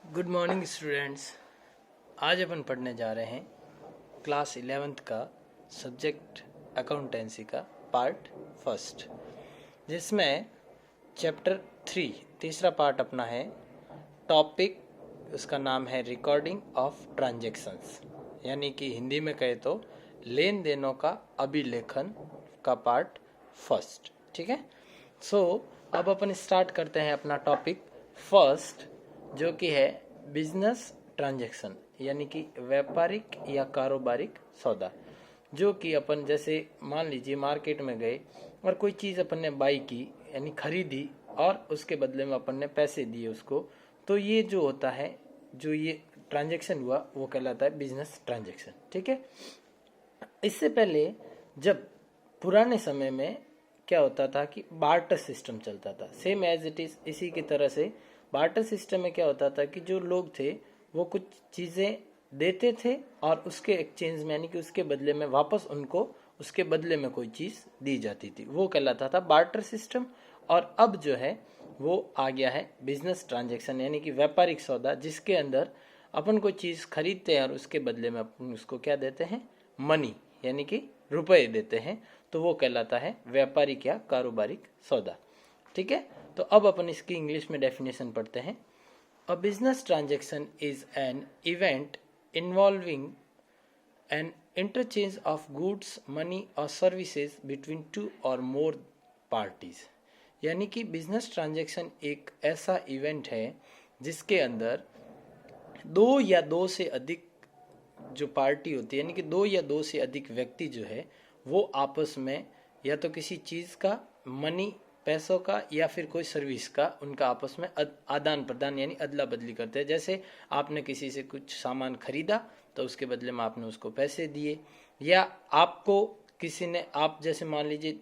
Good morning students. आज अपन पढ़ने जा रहे हैं क्लास 11th का सब्जेक्ट अकाउंटेंसी का पार्ट फर्स्ट, जिसमें चैप्टर 3 तीसरा पार्ट अपना है। टॉपिक उसका नाम है रिकॉर्डिंग ऑफ ट्रांजैक्शंस, यानी कि हिंदी में कहे तो लेन देनों का अभिलेखन का पार्ट फर्स्ट। ठीक है, अब अपन स्टार्ट करते हैं अपना टॉपिक फर्स्ट, जो कि है बिजनेस ट्रांजैक्शन, यानी कि व्यापारिक या कारोबारिक सौदा। जो कि अपन जैसे मान लीजिए मार्केट में गए और कोई चीज़ अपन ने बाई की यानी खरीदी और उसके बदले में अपन ने पैसे दिए उसको, तो ये जो होता है, जो ये ट्रांजैक्शन हुआ वो कहलाता है बिजनेस ट्रांजैक्शन। ठीक है, इससे पहले जब पुराने समय में क्या होता था कि बार्टर सिस्टम चलता था, सेम एज इट इज इसी की तरह से बार्टर सिस्टम में क्या होता था कि जो लोग थे वो कुछ चीज़ें देते थे और उसके एक्सचेंज में यानी कि उसके बदले में वापस उनको उसके बदले में कोई चीज़ दी जाती थी, वो कहलाता था बार्टर सिस्टम। और अब जो है वो आ गया है बिजनेस ट्रांजैक्शन, यानी कि व्यापारिक सौदा, जिसके अंदर अपन कोई चीज़ खरीदते हैं और उसके बदले में अपन उसको क्या देते हैं, मनी, यानी कि रुपए देते हैं, तो वो कहलाता है व्यापारिक या कारोबारिक सौदा। ठीक है, तो अब अपन इसकी इंग्लिश में डेफिनेशन पढ़ते हैं। A business transaction is an event involving an interchange of goods, money और सर्विसेज बिटवीन टू और मोर पार्टीज। यानी कि बिजनेस ट्रांजैक्शन एक ऐसा इवेंट है जिसके अंदर दो या दो से अधिक जो पार्टी होती है, यानी कि दो या दो से अधिक व्यक्ति जो है वो आपस में या तो किसी चीज़ का, मनी पैसों का, या फिर कोई सर्विस का, उनका आपस में आदान प्रदान यानी अदला बदली करते हैं। जैसे आपने किसी से कुछ सामान खरीदा तो उसके बदले में आपने उसको पैसे दिए, या आपको किसी ने, आप जैसे मान लीजिए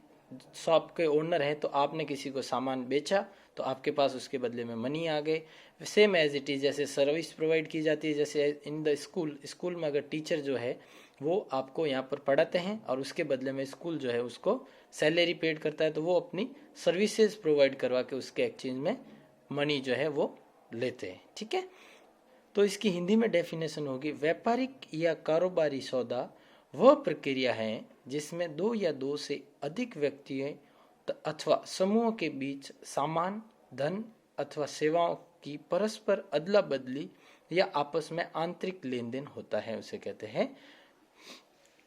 शॉप के ओनर हैं तो आपने किसी को सामान बेचा तो आपके पास उसके बदले में मनी आ गए। सेम एज इट इज जैसे सर्विस प्रोवाइड की जाती है, जैसे इन द स्कूल में अगर टीचर जो है वो आपको यहाँ पर पढ़ाते हैं और उसके बदले में स्कूल जो है उसको सैलरी पेड करता है, तो वो अपनी सर्विसेज प्रोवाइड करवा के उसके एक्सचेंज में मनी जो है वो लेते हैं। ठीक है, तो इसकी हिंदी में डेफिनेशन होगी, व्यापारिक या कारोबारी सौदा वह प्रक्रिया है जिसमें दो या दो से अधिक व्यक्तियों अथवा समूह के बीच सामान, धन अथवा सेवाओं की परस्पर अदला बदली या आपस में आंतरिक लेन देन होता है, उसे कहते हैं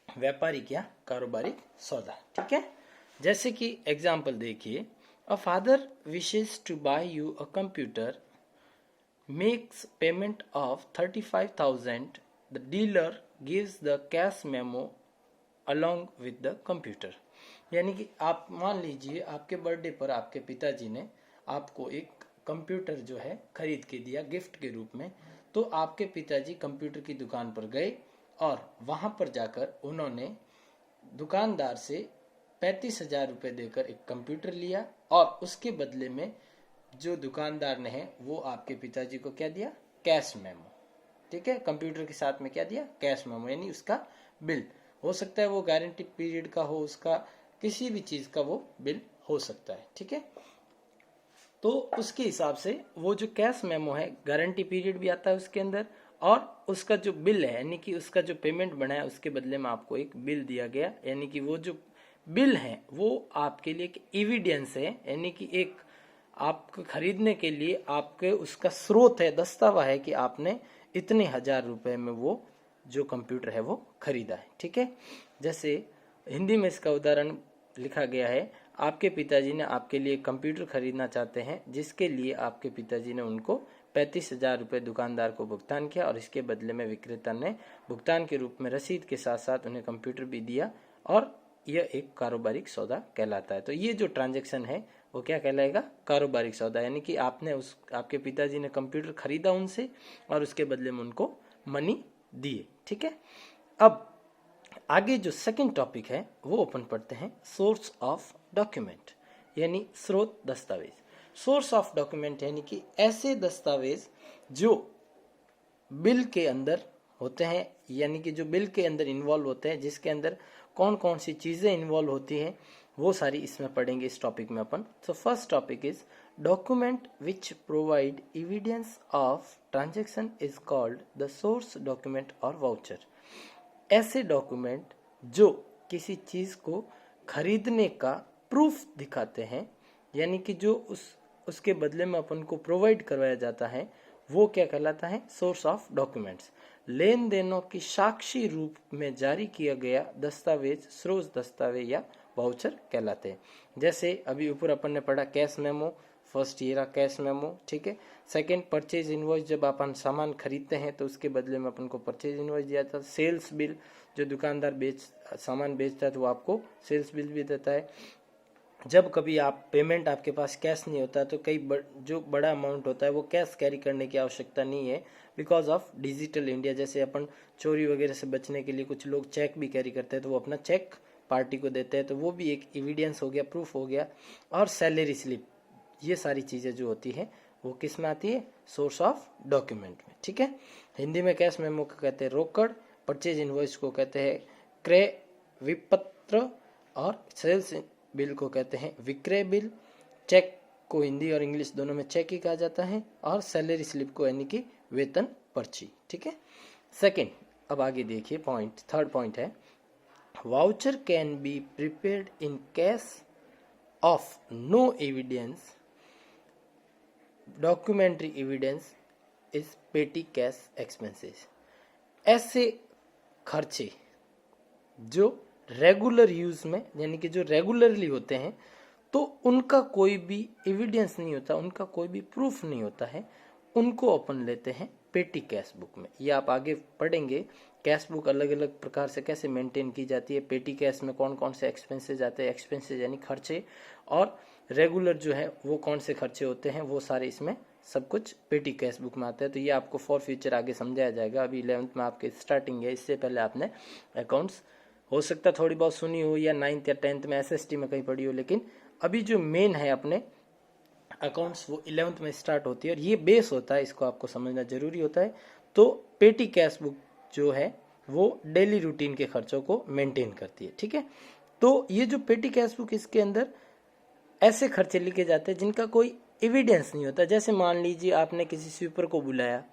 व्यापारिक या कारोबारिक सौदा। ठीक है, जैसे कि एग्जाम्पल देखिए, a father wishes to buy you a computer, makes payment of 35,000, the dealer gives the cash memo along with the computer। यानी कि आप मान लीजिए आपके बर्थडे पर आपके पिताजी ने आपको एक कंप्यूटर जो है खरीद के दिया गिफ्ट के रूप में, तो आपके पिताजी कंप्यूटर की दुकान पर गए और वहां पर जाकर उन्होंने दुकानदार से 35,000 रुपये देकर एक कंप्यूटर लिया और उसके बदले में जो दुकानदार ने है वो आपके पिताजी को क्या दिया, कैश मेमो। ठीक है, कंप्यूटर के साथ में क्या दिया, कैश मेमो, यानी उसका बिल हो सकता है, वो गारंटी पीरियड का हो, उसका किसी भी चीज का वो बिल हो सकता है। ठीक है, तो उसके हिसाब से वो जो कैश मेमो है, गारंटी पीरियड भी आता है उसके अंदर, और उसका जो बिल है यानी कि उसका जो पेमेंट बना है उसके बदले में आपको एक बिल दिया गया, यानी कि वो जो बिल है वो आपके लिए एक एविडेंस है, यानी कि एक आपको खरीदने के लिए आपके उसका स्रोत है, दस्तावा है कि आपने इतने 1,000 रुपए में वो जो कंप्यूटर है वो खरीदा है। ठीक है, जैसे हिंदी में इसका उदाहरण लिखा गया है, आपके पिताजी ने आपके लिए कंप्यूटर खरीदना चाहते हैं, जिसके लिए आपके पिताजी ने उनको 35,000 रुपये दुकानदार को भुगतान किया और इसके बदले में विक्रेता ने भुगतान के रूप में रसीद के साथ साथ उन्हें कंप्यूटर भी दिया, और यह एक कारोबारिक सौदा कहलाता है। तो ये जो ट्रांजैक्शन है वो क्या कहलाएगा, कारोबारिक सौदा, यानी कि आपने आपके पिताजी ने कंप्यूटर खरीदा उनसे और उसके बदले में उनको मनी दिए। ठीक है, अब आगे जो सेकंड टॉपिक है वो अपन पढ़ते हैं, सोर्स ऑफ डॉक्यूमेंट, यानी स्रोत दस्तावेज। सोर्स ऑफ डॉक्यूमेंट यानी कि ऐसे दस्तावेज जो बिल के अंदर होते हैं, यानी कि जो बिल के अंदर इन्वॉल्व होते हैं, जिसके अंदर कौन कौन सी चीज़ें इन्वॉल्व होती हैं वो सारी इसमें पढ़ेंगे इस टॉपिक में अपन। So first topic is document which provide evidence of transaction is called the source document और वाउचर। ऐसे डॉक्यूमेंट जो किसी चीज को खरीदने का प्रूफ दिखाते हैं, यानी कि जो उसके बदले में अपन को प्रोवाइड करवाया जाता है, वो क्या कहलाता है? Source of documents. लेन देनों की साक्षी रूप में जारी किया गया दस्तावेज स्रोत दस्तावेज या वाउचर कहलाते हैं। जैसे अभी ऊपर अपन ने पढ़ा कैश मेमो, फर्स्ट ये रहा कैश मेमो, ठीक है। सेकंड परचेज इनवॉइस, जब अपन सामान खरीदते हैं तो उसके बदले में अपन को परचेज इनवॉइस दिया जाता है। सेल्स बिल, जो दुकानदार सामान बेचता है तो वो आपको सेल्स बिल भी देता है। जब कभी आप पेमेंट आपके पास कैश नहीं होता तो जो बड़ा अमाउंट होता है वो कैश कैरी करने की आवश्यकता नहीं है, बिकॉज ऑफ डिजिटल इंडिया। जैसे अपन चोरी वगैरह से बचने के लिए कुछ लोग चेक भी कैरी करते हैं, तो वो अपना चेक पार्टी को देते हैं, तो वो भी एक एविडेंस हो गया, प्रूफ हो गया। और सैलरी स्लिप, ये सारी चीज़ें जो होती है वो किस में आती है? सोर्स ऑफ डॉक्यूमेंट में, ठीक है। हिंदी में कैश मेमो को कहते हैं रोकड़, परचेज इनवॉइस को कहते हैं क्रय विपत्र, और सेल्स बिल को कहते हैं विक्रय बिल। चेक को हिंदी और इंग्लिश दोनों में चेक ही कहा जाता है, और सैलरी स्लिप को यानी कि वेतन पर्ची, ठीक है। सेकंड, अब आगे देखिए पॉइंट, थर्ड पॉइंट है voucher can be prepared in case of no evidence, documentary evidence is petty cash expenses. ऐसे खर्चे जो रेगुलर यूज में, यानी कि जो रेगुलरली होते हैं, तो उनका कोई भी एविडेंस नहीं होता, उनका कोई भी प्रूफ नहीं होता है, उनको अपन लेते हैं पेटी कैश बुक में। ये आप आगे पढ़ेंगे कैश बुक अलग अलग प्रकार से कैसे मेंटेन की जाती है, पेटी कैश में कौन कौन से एक्सपेंसेस आते हैं, एक्सपेंसेस यानी खर्चे, और रेगुलर जो है वो कौन से खर्चे होते हैं, वो सारे इसमें सब कुछ पेटी कैश बुक में आता है। तो ये आपको फॉर फ्यूचर आगे समझाया जाएगा। अभी 11th में आपके स्टार्टिंग है, इससे पहले आपने अकाउंट्स हो सकता थोड़ी बहुत सुनी हो, या 9th या 10th में SST में कहीं पढ़ी हो, लेकिन अभी जो मेन है अपने अकाउंट्स वो 11th में स्टार्ट होती है, और ये बेस होता है, इसको आपको समझना जरूरी होता है। तो पेटी कैश बुक जो है वो डेली रूटीन के खर्चों को मेंटेन करती है, ठीक है। तो ये जो पेटी कैश बुक, इसके अंदर ऐसे खर्चे लिखे जाते हैं जिनका कोई एविडेंस नहीं होता। जैसे मान लीजिए आपने किसी स्वीपर को बुलाया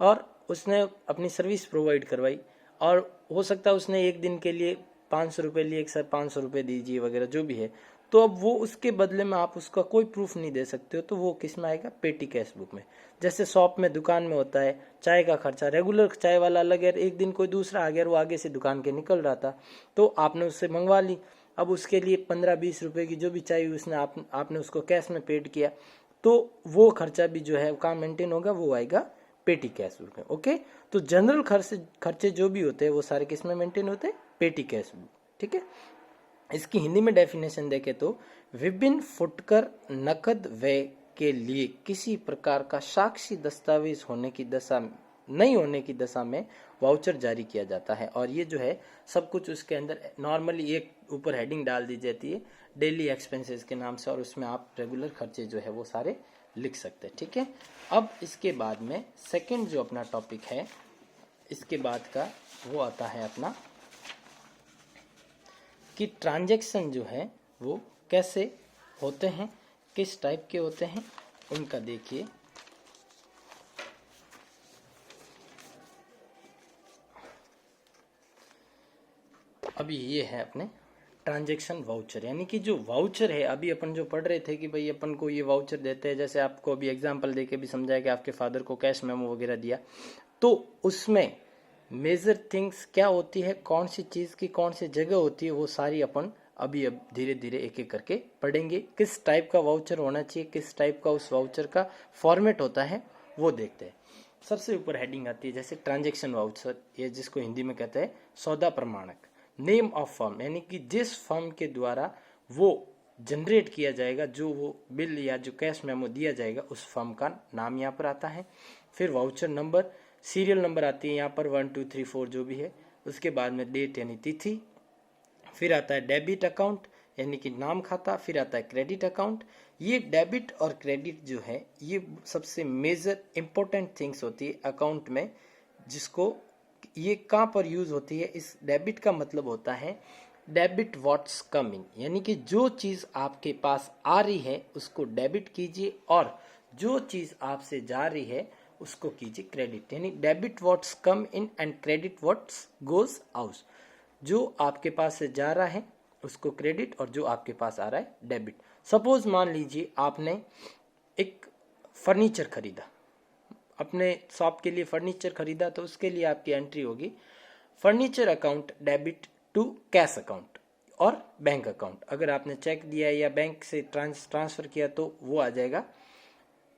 और उसने अपनी सर्विस प्रोवाइड करवाई, और हो सकता है उसने एक दिन के लिए 500 रुपये लिए, एक सर 500 रुपये दीजिए वगैरह जो भी है, तो अब वो उसके बदले में आप उसका कोई प्रूफ नहीं दे सकते हो, तो वो किस में आएगा? पेटी कैश बुक में। जैसे शॉप में, दुकान में होता है चाय का खर्चा, रेगुलर चाय वाला अलग है, एक दिन कोई दूसरा आ गया, वो आगे से दुकान के निकल रहा था, तो आपने उससे मंगवा ली, अब उसके लिए 15-20 रुपये की जो भी चाय उसने आपने उसको कैश में पेड किया, तो वो खर्चा भी जो है कहाँ मेंटेन होगा? वो आएगा पेटी कैश बुक में, ओके। तो जनरल खर्चे जो भी होते हैं वो सारे किस में मेंटेन होते हैं? पेटी कैश बुक, ठीक है। इसकी हिंदी में डेफिनेशन देखें तो विभिन्न फुटकर नकद व्यय के लिए किसी प्रकार का साक्षी दस्तावेज नहीं होने की दशा में वाउचर जारी किया जाता है। और ये जो है सब कुछ उसके अंदर नॉर्मली एक ऊपर हेडिंग डाल दी जाती है डेली एक्सपेंसेस के नाम से, और उसमें आप रेगुलर खर्चे जो है वो सारे लिख सकते हैं, ठीक है। अब इसके बाद में सेकंड जो अपना टॉपिक है, इसके बाद का वो आता है अपना कि ट्रांजैक्शन जो है वो कैसे होते हैं, किस टाइप के होते हैं, उनका देखिए। अभी ये है अपने ट्रांजैक्शन वाउचर, यानी कि जो वाउचर है, अभी अपन जो पढ़ रहे थे कि भाई अपन को ये वाउचर देते हैं, जैसे आपको अभी एग्जांपल देके भी समझाया कि आपके फादर को कैश मेमो वगैरह दिया, तो उसमें मेजर थिंग्स क्या होती है, कौन सी चीज़ की कौन सी जगह होती है, वो सारी अपन अभी अब धीरे धीरे एक एक करके पढ़ेंगे। किस टाइप का वाउचर होना चाहिए, किस टाइप का उस वाउचर का फॉर्मेट होता है, वो देखते हैं। सबसे ऊपर हेडिंग आती है जैसे ट्रांजैक्शन वाउचर, ये जिसको हिंदी में कहते हैं सौदा प्रमाणक। नेम ऑफ फर्म, यानी कि जिस फर्म के द्वारा वो जनरेट किया जाएगा, जो वो बिल या जो कैश मेमो दिया जाएगा, उस फर्म का नाम यहाँ पर आता है। फिर वाउचर नंबर, सीरियल नंबर आती है यहाँ पर 1 2 3 4 जो भी है। उसके बाद में डेट यानी तिथि। फिर आता है डेबिट अकाउंट यानी कि नाम खाता। फिर आता है क्रेडिट अकाउंट। ये डेबिट और क्रेडिट जो है ये सबसे मेजर इंपॉर्टेंट थिंग्स होती है अकाउंट में, जिसको ये कहाँ पर यूज होती है। इस डेबिट का मतलब होता है डेबिट व्हाट्स कम इन, यानी कि जो चीज़ आपके पास आ रही है उसको डेबिट कीजिए और जो चीज़ आपसे जा रही है उसको कीजिए क्रेडिट। यानी debit what's come in and credit what's goes out. जो आपके पास से जा रहा है उसको क्रेडिट और जो आपके पास आ रहा है डेबिट। सपोज मान लीजिए आपने एक फर्नीचर खरीदा, अपने शॉप के लिए फर्नीचर खरीदा, तो उसके लिए आपकी एंट्री होगी furniture account debit to cash account और बैंक अकाउंट। अगर आपने चेक दिया या बैंक से ट्रांसफर किया तो वो आ जाएगा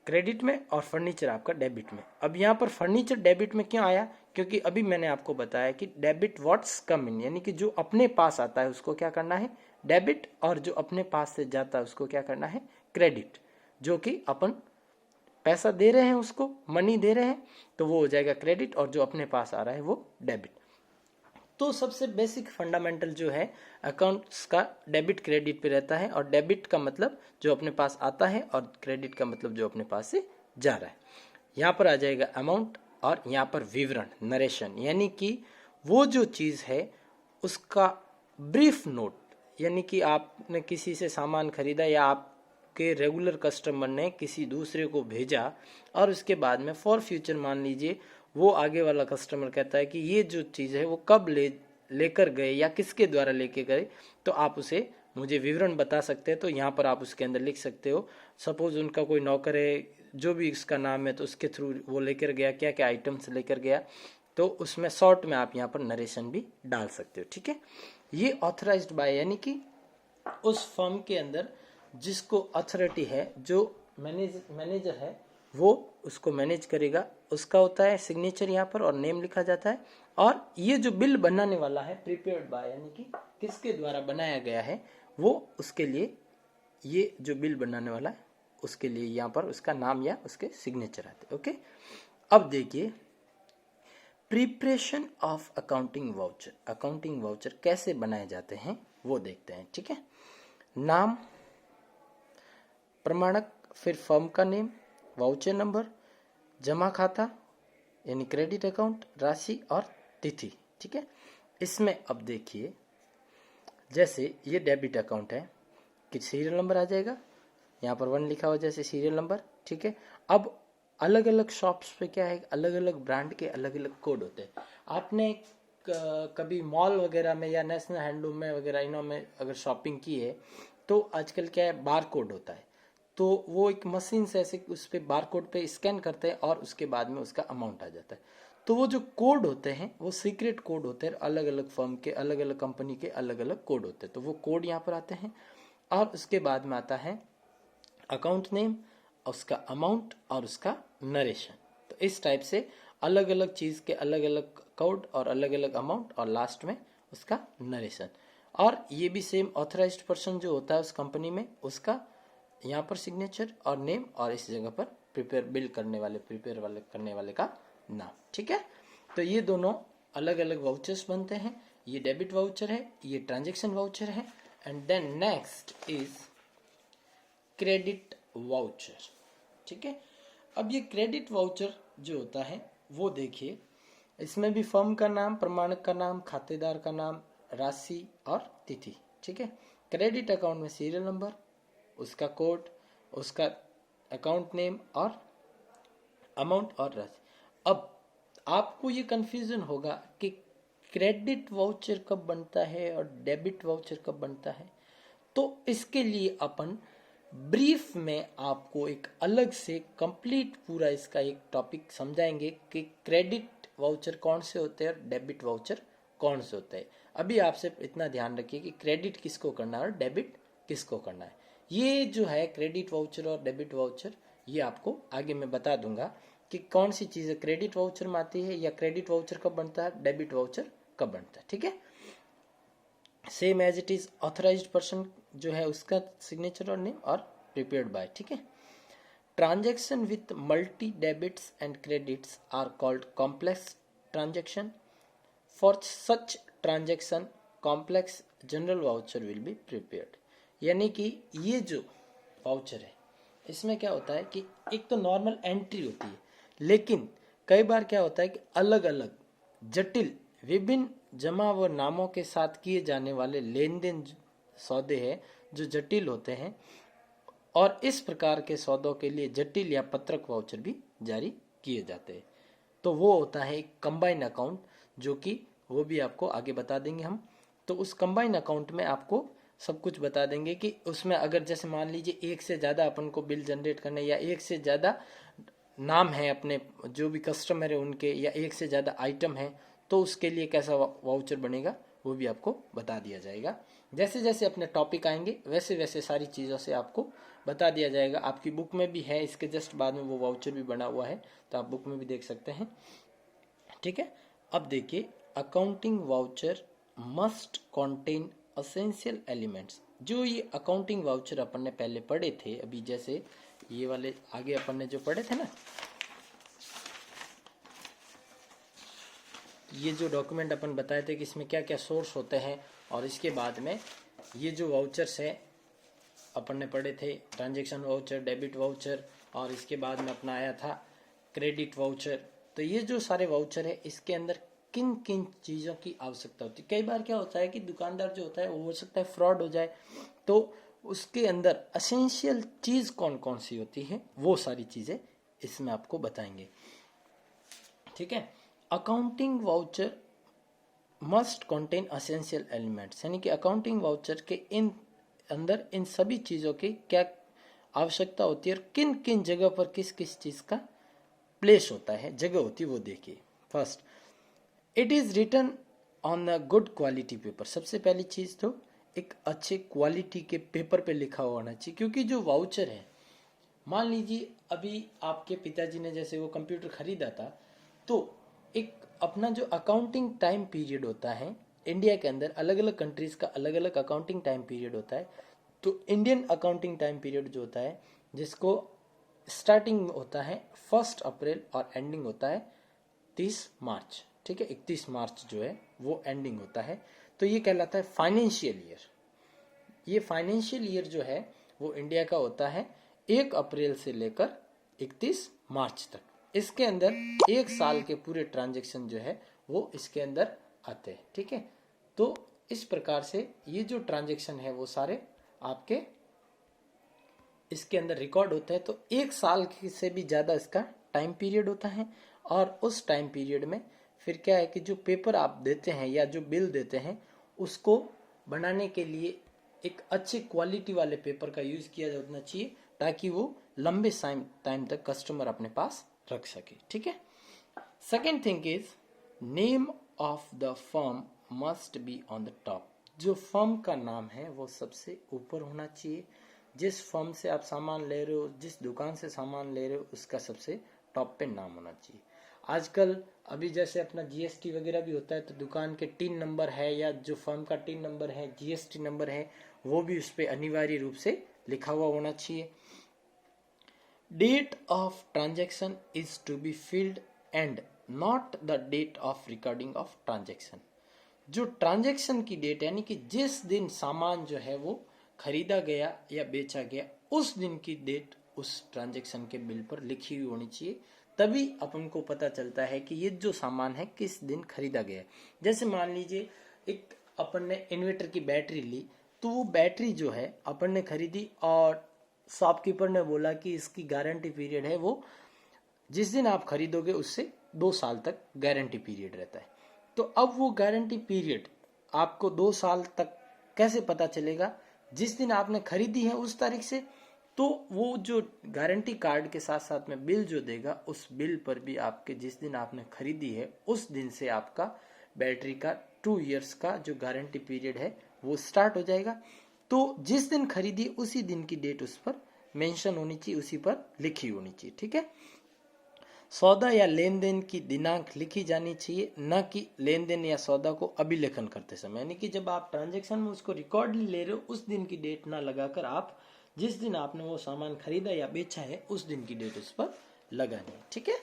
क्रेडिट में और फर्नीचर आपका डेबिट में। अब यहाँ पर फर्नीचर डेबिट में क्यों आया? क्योंकि अभी मैंने आपको बताया कि डेबिट व्हाट्स कम इन, यानी कि जो अपने पास आता है उसको क्या करना है डेबिट, और जो अपने पास से जाता है उसको क्या करना है क्रेडिट। जो कि अपन पैसा दे रहे हैं, उसको मनी दे रहे हैं, तो वो हो जाएगा क्रेडिट, और जो अपने पास आ रहा है वो डेबिट। तो सबसे बेसिक फंडामेंटल जो है अकाउंट्स का डेबिट क्रेडिट पे रहता है, और डेबिट का मतलब जो अपने पास आता है और क्रेडिट का मतलब जो अपने पास से जा रहा है। यहाँ पर आ जाएगा अमाउंट और यहाँ पर विवरण नरेशन, यानी कि वो जो चीज़ है उसका ब्रीफ नोट, यानी कि आपने किसी से सामान खरीदा या आपके रेगुलर कस्टमर ने किसी दूसरे को भेजा और उसके बाद में फॉर फ्यूचर मान लीजिए वो आगे वाला कस्टमर कहता है कि ये जो चीज़ है वो कब लेकर गए या किसके द्वारा लेके गए, तो आप उसे मुझे विवरण बता सकते हैं। तो यहाँ पर आप उसके अंदर लिख सकते हो, सपोज उनका कोई नौकर है जो भी इसका नाम है तो उसके थ्रू वो लेकर गया, क्या क्या आइटम्स लेकर गया, तो उसमें शॉर्ट में आप यहाँ पर नरेशन भी डाल सकते हो। ठीक है, ये ऑथराइज्ड बाय, यानी कि उस फर्म के अंदर जिसको अथॉरिटी है, जो मैनेजर है वो उसको मैनेज करेगा, उसका होता है सिग्नेचर यहाँ पर और नेम लिखा जाता है। और ये जो बिल बनाने वाला है प्रिपेयर्ड बाय, यानी कि किसके द्वारा बनाया गया है, वो उसके लिए ये जो बिल बनाने वाला है उसके लिए यहाँ पर उसका नाम या उसके सिग्नेचर आते हैं। ओके, अब देखिए preparation of accounting voucher. Accounting voucher कैसे बनाए जाते हैं वो देखते हैं। ठीक है, नाम, प्रमाणक, फिर फर्म का नेम, वाउचर नंबर, जमा खाता यानी क्रेडिट अकाउंट, राशि और तिथि। ठीक है, इसमें अब देखिए जैसे ये डेबिट अकाउंट है कि सीरियल नंबर आ जाएगा, यहाँ पर 1 लिखा हुआ जैसे सीरियल नंबर। ठीक है, अब अलग अलग शॉप्स पे क्या है, अलग अलग ब्रांड के अलग अलग कोड होते हैं। आपने कभी मॉल वगैरह में या नेशनल हैंडलूम में वगैरह इनों में अगर शॉपिंग की है तो आजकल क्या है बार कोड होता है, तो वो एक मशीन से ऐसे उस पर बार कोड पे स्कैन करते हैं और उसके बाद में उसका अमाउंट आ जाता है। तो वो जो कोड होते हैं वो सीक्रेट कोड होते हैं, अलग अलग फर्म के अलग अलग कंपनी के अलग अलग कोड होते हैं, तो वो कोड यहाँ पर आते हैं। और उसके बाद में आता है अकाउंट नेम, उसका अमाउंट और उसका नरेशन। तो इस टाइप से अलग अलग चीज़ के अलग अलग कोड और अलग अलग अमाउंट और लास्ट में उसका नरेशन। और ये भी सेम ऑथराइज्ड पर्सन जो होता है उस कंपनी में उसका यहाँ पर सिग्नेचर और नेम, और इस जगह पर प्रिपेयर करने वाले का नाम। ठीक है, तो ये दोनों अलग अलग वाउचर्स बनते हैं। ये डेबिट वाउचर है, ये ट्रांजेक्शन वाउचर है, and then next is credit voucher. ठीक है, अब ये क्रेडिट वाउचर जो होता है वो देखिए, इसमें भी फर्म का नाम, प्रमाणक का नाम, खातेदार का नाम, राशि और तिथि। ठीक है, क्रेडिट अकाउंट में सीरियल नंबर, उसका कोड, उसका अकाउंट नेम और अमाउंट और राशि। अब आपको ये कंफ्यूजन होगा कि क्रेडिट वाउचर कब बनता है और डेबिट वाउचर कब बनता है, तो इसके लिए अपन ब्रीफ में आपको एक अलग से कंप्लीट पूरा इसका एक टॉपिक समझाएंगे कि क्रेडिट वाउचर कौन से होते हैं और डेबिट वाउचर कौन से होते हैं। अभी आपसे इतना ध्यान रखिए कि क्रेडिट किसको करना है और डेबिट किसको करना है। ये जो है क्रेडिट वाउचर और डेबिट वाउचर, ये आपको आगे मैं बता दूंगा कि कौन सी चीज़ क्रेडिट वाउचर में आती है, या क्रेडिट वाउचर कब बनता है, डेबिट वाउचर कब बनता है। ठीक है, same as it is authorised person जो है उसका सिग्नेचर और नेम और प्रिपेयर्ड बाय। ठीक है, transaction with multi debits and credits are called complex transaction. For such transaction complex general voucher will be prepared. यानी कि ये जो वाउचर है इसमें क्या होता है कि एक तो नॉर्मल एंट्री होती है, लेकिन कई बार क्या होता है कि अलग अलग जटिल विभिन्न जमा व नामों के साथ किए जाने वाले लेन देन सौदे हैं जो जटिल होते हैं, और इस प्रकार के सौदों के लिए जटिल या पत्रक वाउचर भी जारी किए जाते हैं। तो वो होता है एक कंबाइन अकाउंट, जो कि वो भी आपको आगे बता देंगे हम। तो उस कंबाइन अकाउंट में आपको सब कुछ बता देंगे कि उसमें अगर जैसे मान लीजिए एक से ज़्यादा अपन को बिल जनरेट करने, या एक से ज़्यादा नाम है अपने जो भी कस्टमर है उनके, या एक से ज़्यादा आइटम है, तो उसके लिए कैसा वाउचर बनेगा वो भी आपको बता दिया जाएगा। जैसे जैसे अपने टॉपिक आएंगे वैसे वैसे सारी चीज़ों से आपको बता दिया जाएगा। आपकी बुक में भी है, इसके जस्ट बाद में वो वाउचर भी बना हुआ है, तो आप बुक में भी देख सकते हैं। ठीक है, अब देखिए, accounting voucher must contain essential elements. जो ये अकाउंटिंग वाउचर अपन ने पहले पढ़े थे, अभी जैसे ये वाले आगे अपन ने जो पढ़े थे ना, ये जो डॉक्यूमेंट अपन बताए थे कि इसमें क्या क्या सोर्स होते हैं, और इसके बाद में ये जो वाउचर्स है अपन ने पढ़े थे, ट्रांजैक्शन वाउचर, डेबिट वाउचर, और इसके बाद में अपना आया था क्रेडिट वाउचर। तो ये जो सारे वाउचर है, इसके अंदर किन किन चीज़ों की आवश्यकता होती है। कई बार क्या होता है कि दुकानदार जो होता है वो हो सकता है फ्रॉड हो जाए, तो उसके अंदर असेंशियल चीज़ कौन कौन सी होती है वो सारी चीज़ें इसमें आपको बताएंगे। ठीक है, accounting voucher must contain essential elements, यानी कि अकाउंटिंग वाउचर के इन अंदर इन सभी चीज़ों की क्या आवश्यकता होती है, और किन किन जगह पर किस किस चीज़ का प्लेस होता है, जगह होती है वो देखिए। First, it is written on a good quality paper. सबसे पहली चीज़ तो एक अच्छे क्वालिटी के पेपर पे लिखा हुआ होना चाहिए, क्योंकि जो वाउचर है, मान लीजिए अभी आपके पिताजी ने जैसे वो कंप्यूटर खरीदा था, तो एक अपना जो अकाउंटिंग टाइम पीरियड होता है इंडिया के अंदर, अलग अलग कंट्रीज का अलग अलग अकाउंटिंग टाइम पीरियड होता है। तो इंडियन अकाउंटिंग टाइम पीरियड जो होता है, जिसको स्टार्टिंग होता है 1 अप्रैल और एंडिंग होता है 30 मार्च। ठीक है, 31 मार्च जो है वो एंडिंग होता है, तो ये कहलाता है फाइनेंशियल ईयर। ये फाइनेंशियल ईयर जो है वो इंडिया का होता है 1 अप्रैल से लेकर 31 मार्च तक। इसके अंदर एक साल के पूरे ट्रांजैक्शन जो है वो इसके अंदर आते हैं। ठीक है, तो इस प्रकार से ये जो ट्रांजैक्शन है वो सारे आपके इसके अंदर रिकॉर्ड होता है। तो एक साल से भी ज़्यादा इसका टाइम पीरियड होता है, और उस टाइम पीरियड में फिर क्या है कि जो पेपर आप देते हैं या जो बिल देते हैं, उसको बनाने के लिए एक अच्छे क्वालिटी वाले पेपर का यूज़ किया जाना चाहिए, ताकि वो लंबे टाइम तक कस्टमर अपने पास रख सके। ठीक है, second thing is name of the firm must be on the top. जो फर्म का नाम है वो सबसे ऊपर होना चाहिए। जिस फर्म से आप सामान ले रहे हो, जिस दुकान से सामान ले रहे हो, उसका सबसे टॉप पे नाम होना चाहिए। आजकल अभी जैसे अपना जीएसटी वगैरह भी होता है, तो दुकान के टिन नंबर है या जो फर्म का टिन नंबर है, जीएसटी नंबर है, वो भी उस पर अनिवार्य रूप से लिखा हुआ होना चाहिए। Date of transaction is to be filled and not the date of recording of transaction. जो ट्रांजैक्शन की डेट, यानी कि जिस दिन सामान जो है वो खरीदा गया या बेचा गया, उस दिन की डेट उस ट्रांजैक्शन के बिल पर लिखी हुई होनी चाहिए, तभी अपन को पता चलता है कि ये जो सामान है किस दिन खरीदा गया। जैसे मान लीजिए एक अपन ने इन्वर्टर की बैटरी ली, तो वो बैटरी जो है अपन ने खरीदी, और शॉपकीपर ने बोला कि इसकी गारंटी पीरियड है वो जिस दिन आप खरीदोगे उससे 2 साल तक गारंटी पीरियड रहता है। तो अब वो गारंटी पीरियड आपको 2 साल तक कैसे पता चलेगा? जिस दिन आपने खरीदी है उस तारीख से। तो वो जो गारंटी कार्ड के साथ साथ में बिल जो देगा, उस बिल पर भी आपके जिस दिन आपने खरीदी है उस दिन से आपका बैटरी का 2 इयर्स का जो गारंटी पीरियड है वो स्टार्ट हो जाएगा। तो जिस दिन खरीदी उसी दिन की डेट उस पर मेंशन होनी चाहिए, उसी पर लिखी होनी चाहिए। ठीक है, सौदा या लेन देन की दिनांक लिखी जानी चाहिए, न कि लेन देन या सौदा को अभिलेखन करते समय। यानी कि जब आप ट्रांजैक्शन में उसको रिकॉर्ड ले रहे हो, उस दिन की डेट ना लगाकर आप जिस दिन आपने वो सामान खरीदा या बेचा है उस दिन की डेट उस पर लगानी है। ठीक है,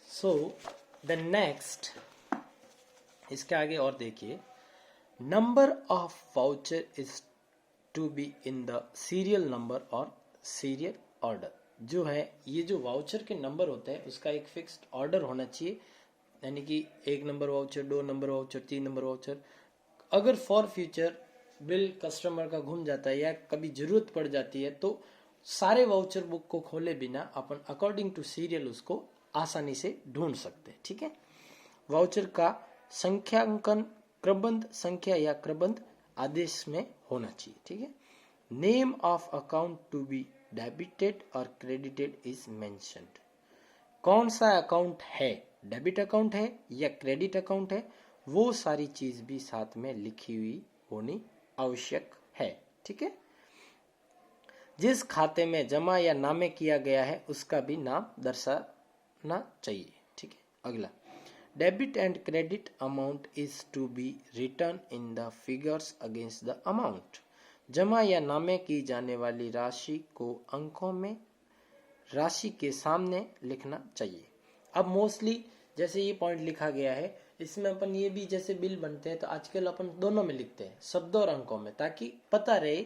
सो द नेक्स्ट, इसके आगे और देखिए, number of voucher is to be in the serial number और सीरियल ऑर्डर। जो है ये जो वाउचर के नंबर होते हैं उसका एक फिक्स्ड ऑर्डर होना चाहिए, यानी कि 1 number voucher, 2 number voucher, 3 number voucher. अगर फॉर फ्यूचर बिल कस्टमर का घूम जाता है या कभी जरूरत पड़ जाती है तो सारे वाउचर बुक को खोले बिना अपन अकॉर्डिंग टू सीरियल उसको आसानी से ढूंढ सकते हैं। ठीक है। वाउचर का संख्यांकन क्रमबद्ध संख्या या क्रमबद्ध आदेश में होना चाहिए। ठीक है। Name of account to be debited और क्रेडिटेड इज मेंशन्ड। कौन सा अकाउंट है, डेबिट अकाउंट है या क्रेडिट अकाउंट है, वो सारी चीज भी साथ में लिखी हुई होनी आवश्यक है। ठीक है। जिस खाते में जमा या नामे किया गया है उसका भी नाम दर्शाना चाहिए। ठीक है। अगला, debit and credit amount is to be written in the figures against the amount. जमा या नामे की जाने वाली राशि को अंकों में राशि के सामने लिखना चाहिए। अब मोस्टली जैसे ये पॉइंट लिखा गया है इसमें अपन ये भी जैसे बिल बनते हैं तो आजकल अपन दोनों में लिखते हैं, शब्दों और अंकों में, ताकि पता रहे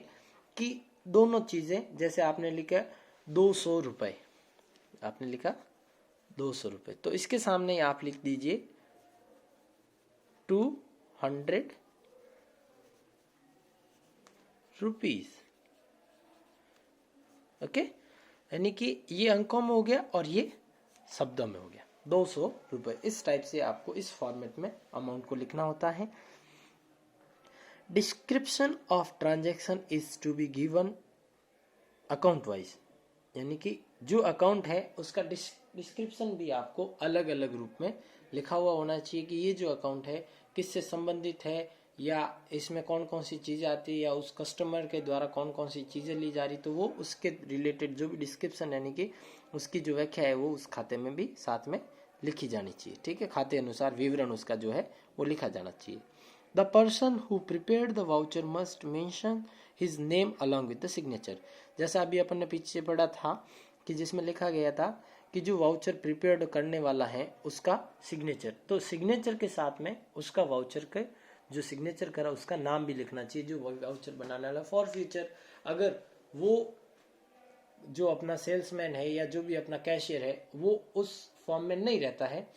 कि दोनों चीजें। जैसे आपने लिखा 200 रुपए, आपने लिखा 200 रुपए, तो इसके सामने आप लिख दीजिए 200 रुपीज। ओके, यानी कि ये अंकों में हो गया और ये शब्दों में हो गया 200 रुपए। इस टाइप से आपको इस फॉर्मेट में अमाउंट को लिखना होता है। Description of transaction is to be given account wise, यानी कि जो अकाउंट है उसका डिस्क्रिप्शन भी आपको अलग अलग रूप में लिखा हुआ होना चाहिए कि ये जो अकाउंट है किससे संबंधित है, या इसमें कौन कौन सी चीजें आती है, या उस कस्टमर के द्वारा कौन कौन सी चीजें ली जा रही, तो वो उसके रिलेटेड जो भी डिस्क्रिप्शन यानी कि उसकी जो व्याख्या है वो उस खाते में भी साथ में लिखी जानी चाहिए। ठीक है। खाते अनुसार विवरण उसका जो है वो लिखा जाना चाहिए। The person who prepared the voucher must mention his name along with the signature. जैसा अभी अपन ने पीछे पढ़ा था कि जिसमें लिखा गया था कि जो वाउचर प्रिपेयर्ड करने वाला है उसका सिग्नेचर, तो सिग्नेचर के साथ में उसका वाउचर के जो सिग्नेचर करा उसका नाम भी लिखना चाहिए जो वाउचर बनाने वाला। फॉर फ्यूचर अगर वो जो अपना सेल्समैन है या जो भी अपना कैशियर है वो उस फॉर्म में नहीं रहता है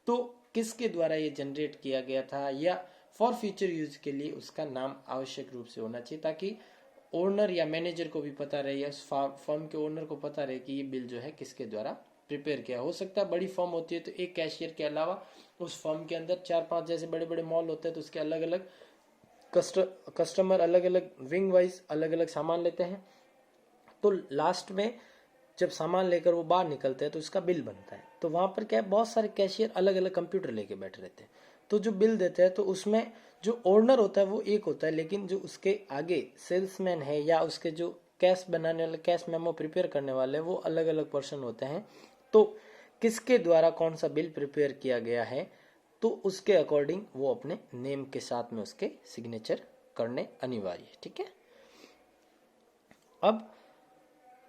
तो किसके द्वारा ये जनरेट किया गया था, या फॉर फ्यूचर यूज के लिए उसका नाम आवश्यक रूप से होना चाहिए, ताकि ओनर या मैनेजर को भी पता रहे या फर्म के ओनर को पता रहे कि ये बिल जो है किसके द्वारा प्रिपेयर किया। हो सकता है बड़ी फर्म होती है तो एक कैशियर के अलावा उस फर्म के अंदर 4-5 जैसे बड़े बड़े मॉल होते हैं तो उसके अलग अलग कस्टमर अलग अलग विंग वाइज अलग अलग सामान लेते हैं, तो लास्ट में जब सामान लेकर वो बाहर निकलते हैं तो उसका बिल बनता है। तो वहां पर क्या है, बहुत सारे कैशियर अलग अलग कंप्यूटर लेके बैठे रहते हैं, तो जो बिल देते हैं तो उसमें जो ओनर होता है वो एक होता है, लेकिन जो उसके आगे सेल्समैन है या उसके जो कैश बनाने वाले कैश मेमो प्रिपेयर करने वाले वो अलग अलग पर्सन होते हैं। तो किसके द्वारा कौन सा बिल प्रिपेयर किया गया है तो उसके अकॉर्डिंग वो अपने नेम के साथ में उसके सिग्नेचर करने अनिवार्य है। ठीक है। अब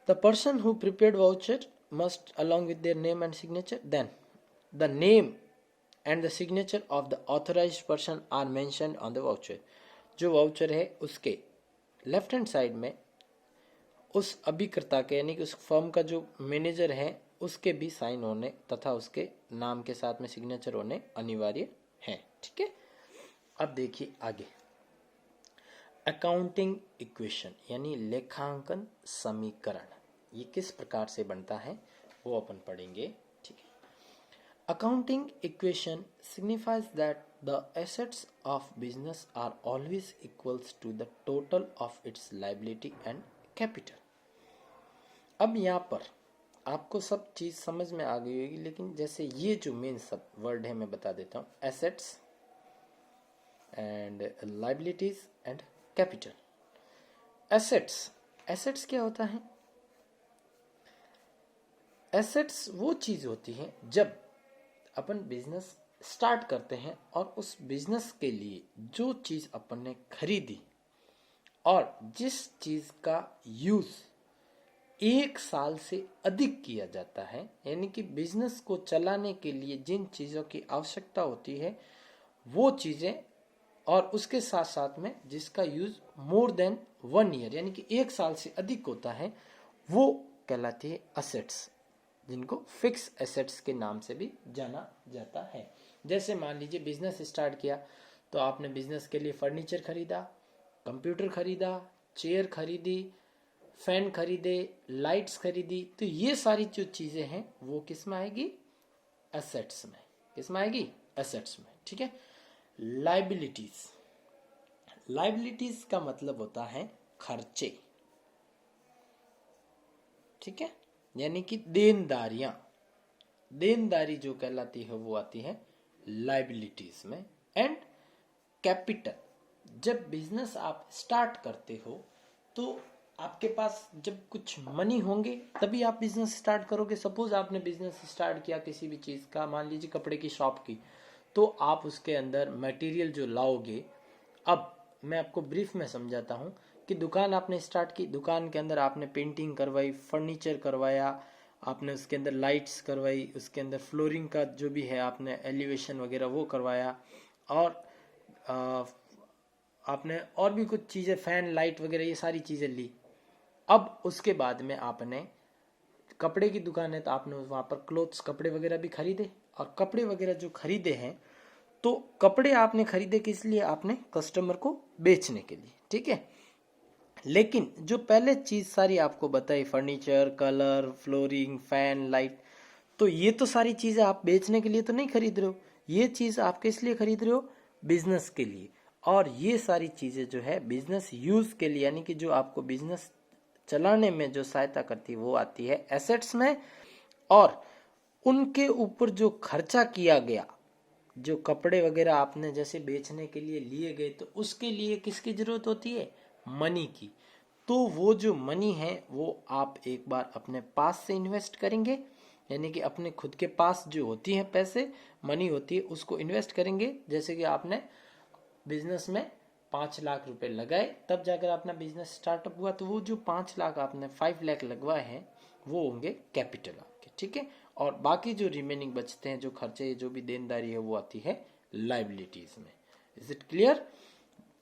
the person who prepared voucher must along with their name and signature, then the name and the signature of the authorised person are mentioned on the voucher. जो वाउचर है उसके लेफ्ट हैंड साइड में उस अभिकर्ता के यानी कि उस फर्म का जो मैनेजर है उसके भी साइन होने तथा उसके नाम के साथ में सिग्नेचर होने अनिवार्य है। ठीक है। अब देखिए आगे, अकाउंटिंग इक्वेशन यानी लेखांकन समीकरण, ये किस प्रकार से बनता है वो अपन पढ़ेंगे। ठीक है। Accounting equation signifies that the assets of business are always equals to the total of its liability and capital. अब यहाँ पर आपको सब चीज समझ में आ गई होगी, लेकिन जैसे ये जो मेन सब वर्ड है मैं बता देता हूँ, assets and liabilities and capital. Assets क्या होता है? एसेट्स वो चीज होती है जब अपन बिजनेस स्टार्ट करते हैं और उस बिजनेस के लिए जो चीज अपन ने खरीदी और जिस चीज का यूज 1 साल से अधिक किया जाता है, यानी कि बिजनेस को चलाने के लिए जिन चीजों की आवश्यकता होती है वो चीजें, और उसके साथ साथ में जिसका यूज मोर देन 1 ईयर यानी कि 1 साल से अधिक होता है वो कहलाती है असेट्स। जिनको फिक्स एसेट्स के नाम से भी जाना जाता है। जैसे मान लीजिए बिजनेस स्टार्ट किया, तो आपने बिजनेस के लिए फर्नीचर खरीदा, कंप्यूटर खरीदा, चेयर खरीदी, फैन खरीदे, लाइट्स खरीदी, तो ये सारी जो चीजें हैं वो किस में आएगी? एसेट्स में। किस में आएगी? एसेट्स में। ठीक है। लाइबिलिटीज, लाइबिलिटीज का मतलब होता है खर्चे। ठीक है, यानी कि देनदारियां, देनदारी जो कहलाती है वो आती है लाइबिलिटीज में। एंड कैपिटल, जब बिजनेस आप स्टार्ट करते हो तो आपके पास जब कुछ मनी होंगे तभी आप बिजनेस स्टार्ट करोगे। सपोज आपने बिजनेस स्टार्ट किया किसी भी चीज का, मान लीजिए कपड़े की शॉप की, तो आप उसके अंदर मटेरियल जो लाओगे, अब मैं आपको ब्रीफ में समझाता हूँ कि दुकान आपने स्टार्ट की, दुकान के अंदर आपने पेंटिंग करवाई, फर्नीचर करवाया, आपने उसके अंदर लाइट्स करवाई, उसके अंदर फ्लोरिंग का जो भी है आपने एलिवेशन वगैरह वो करवाया, और आपने और भी कुछ चीज़ें, फैन लाइट वगैरह ये सारी चीज़ें ली। अब उसके बाद में आपने कपड़े की दुकान है तो आपने वहाँ पर क्लोथ्स, कपड़े वगैरह भी खरीदे, और कपड़े वगैरह जो खरीदे हैं तो कपड़े आपने खरीदे किस लिए? आपने कस्टमर को बेचने के लिए। ठीक है, लेकिन जो पहले चीज सारी आपको बताई, furniture, colour, flooring, fan, light, तो ये तो सारी चीजें आप बेचने के लिए तो नहीं खरीद रहे हो, ये चीज आप किस लिए खरीद रहे हो? बिजनेस के लिए। और ये सारी चीजें जो है बिजनेस यूज के लिए, यानी कि जो आपको बिजनेस चलाने में जो सहायता करती है वो आती है एसेट्स में। और उनके ऊपर जो खर्चा किया गया, जो कपड़े वगैरह आपने जैसे बेचने के लिए लिए गए, तो उसके लिए किसकी जरूरत होती है? मनी की। तो वो जो मनी है वो आप एक बार अपने पास से इन्वेस्ट करेंगे, यानी कि अपने खुद के पास जो होती है पैसे, मनी होती है, उसको इन्वेस्ट करेंगे। जैसे कि आपने बिजनेस में 5 लाख रुपए लगाए, तब जाकर अपना बिजनेस स्टार्टअप हुआ, तो वो जो 5 लाख आपने 5 लाख लगवाए हैं वो होंगे कैपिटल आपके। ठीक है, और बाकी जो रिमेनिंग बचते हैं, जो खर्चे, जो भी देनदारी है, वो आती है लाइबिलिटीज में। Is it clear?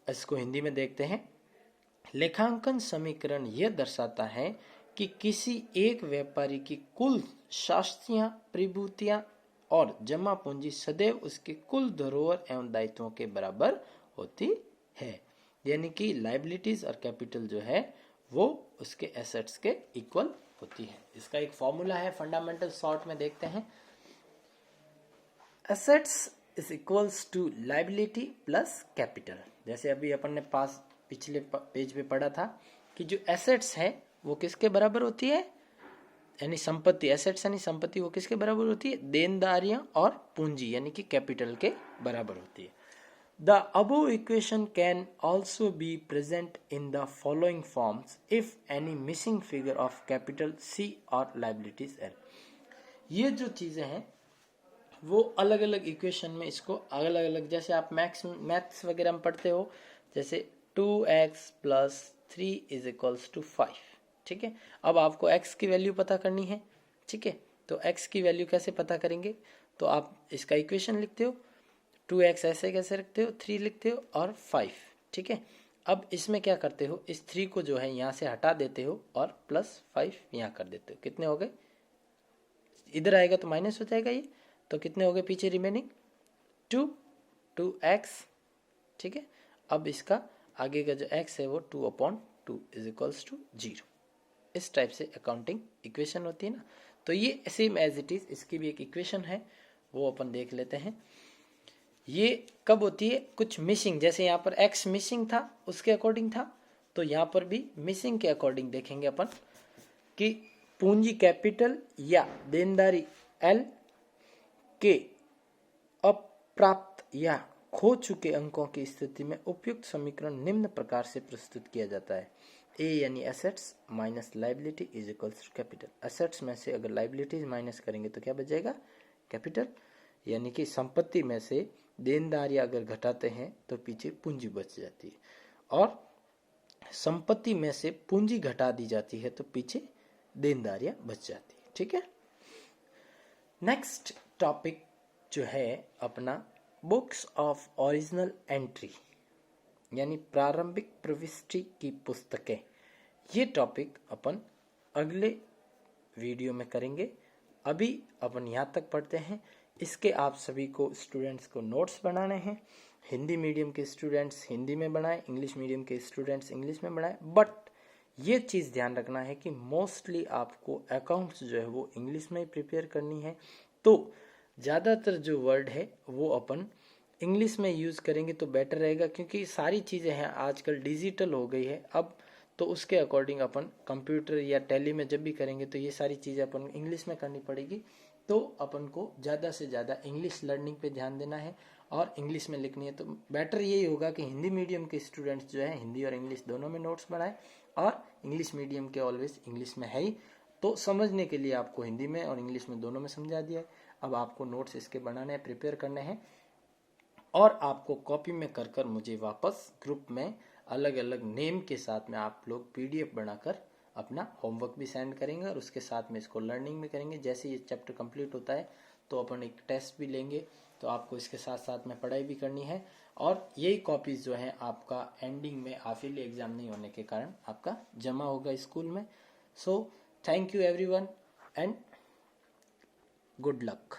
इसको हिंदी में देखते हैं। लेखांकन समीकरण यह दर्शाता है कि किसी एक व्यापारी की कुल शास्तियां, प्रतिभूतियां और जमा पूंजी सदैव उसके कुल धरोहर एवं दायित्वों के बराबर होती है। यानी कि लाइबिलिटीज और कैपिटल जो है वो उसके एसेट्स के इक्वल होती है। इसका एक फॉर्मूला है, फंडामेंटल शॉर्ट में देखते हैं। Assets is equals to liability plus capital. जैसे अभी अपन ने पास पिछले पेज पे पढ़ा था कि जो एसेट्स है वो किसके बराबर होती है? यानी संपत्ति, एसेट्स यानी संपत्ति, वो किसके बराबर होती है? देनदारियां और पूंजी यानी कि कैपिटल के बराबर होती है। The above equation can also be present in the following forms if any missing figure of capital C or liabilities L. ये जो चीजें हैं वो अलग अलग इक्वेशन में इसको अलग अलग, जैसे आप मैथ्स वगैरह में पढ़ते हो, जैसे 2x + 3 = 5। ठीक है, अब आपको x की वैल्यू पता करनी है। ठीक है, तो x की वैल्यू कैसे पता करेंगे? तो आप इसका इक्वेशन लिखते हो, 2x ऐसे कैसे रखते हो, 3 लिखते हो और 5। ठीक है, अब इसमें क्या करते हो, इस 3 को जो है यहाँ से हटा देते हो और +5 यहाँ कर देते हो। कितने हो गए? इधर आएगा तो माइनस हो जाएगा ये, तो कितने हो गए पीछे रिमेनिंग? 2x। ठीक है, अब इसका आगे का जो x है वो 2/2 = 0। इस टाइप से अकाउंटिंग इक्वेशन होती है ना। तो ये सेम एज इट इज, इसकी भी एक इक्वेशन है, वो अपन देख लेते हैं। ये कब होती है? कुछ मिसिंग, जैसे यहाँ पर x मिसिंग था उसके अकॉर्डिंग था, तो यहाँ पर भी मिसिंग के अकॉर्डिंग देखेंगे अपन कि पूंजी कैपिटल या देनदारी L के अप्राप्त या खो चुके अंकों की स्थिति में उपयुक्त समीकरण निम्न प्रकार से प्रस्तुत किया जाता है। ए यानी assets minus liability is equals to capital. Assets में से अगर लाइबिलिटीज माइनस करेंगे तो क्या बच जाएगा? कैपिटल। यानी कि संपत्ति में से देनदारियां अगर घटाते हैं तो पीछे पूंजी बच जाती है, और संपत्ति में से पूंजी घटा दी जाती है तो पीछे देनदारियां बच जाती है। ठीक है, नेक्स्ट टॉपिक जो है अपना बुक्स ऑफ ओरिजिनल एंट्री, यानी प्रारंभिक प्रविष्टि की पुस्तकें। ये टॉपिक अपन अगले वीडियो में करेंगे। अभी अपन यहाँ तक पढ़ते हैं। इसके आप सभी को स्टूडेंट्स को नोट्स बनाने हैं। हिंदी मीडियम के स्टूडेंट्स हिंदी में बनाएं, इंग्लिश मीडियम के स्टूडेंट्स इंग्लिश में बनाएं। बट ये चीज़ ध्यान रखना है कि मोस्टली आपको अकाउंट्स जो है वो इंग्लिश में ही प्रिपेयर करनी है। तो ज़्यादातर जो वर्ड है वो अपन इंग्लिश में यूज़ करेंगे तो बेटर रहेगा, क्योंकि सारी चीज़ें हैं आजकल डिजिटल हो गई है अब। तो उसके अकॉर्डिंग अपन कंप्यूटर या टैली में जब भी करेंगे तो ये सारी चीज़ें अपन इंग्लिश में करनी पड़ेगी। तो अपन को ज़्यादा से ज़्यादा इंग्लिश लर्निंग पे ध्यान देना है और इंग्लिश में लिखनी है। तो बेटर यही होगा कि हिंदी मीडियम के स्टूडेंट्स जो है हिंदी और इंग्लिश दोनों में नोट्स बनाएं, और इंग्लिश मीडियम के ऑलवेज इंग्लिश में है ही, तो समझने के लिए आपको हिंदी में और इंग्लिश में दोनों में समझा दिया है। अब आपको नोट्स इसके बनाने हैं, प्रिपेयर करने हैं, और आपको कॉपी में कर कर मुझे वापस ग्रुप में अलग अलग नेम के साथ में आप लोग PDF बनाकर अपना होमवर्क भी सेंड करेंगे, और उसके साथ में इसको लर्निंग भी करेंगे। जैसे ये चैप्टर कंप्लीट होता है तो अपन एक टेस्ट भी लेंगे, तो आपको इसके साथ साथ में पढ़ाई भी करनी है। और यही कॉपीज जो हैं आपका एंडिंग में हाफिली एग्जाम नहीं होने के कारण आपका जमा होगा स्कूल में। So thank you everyone and good luck.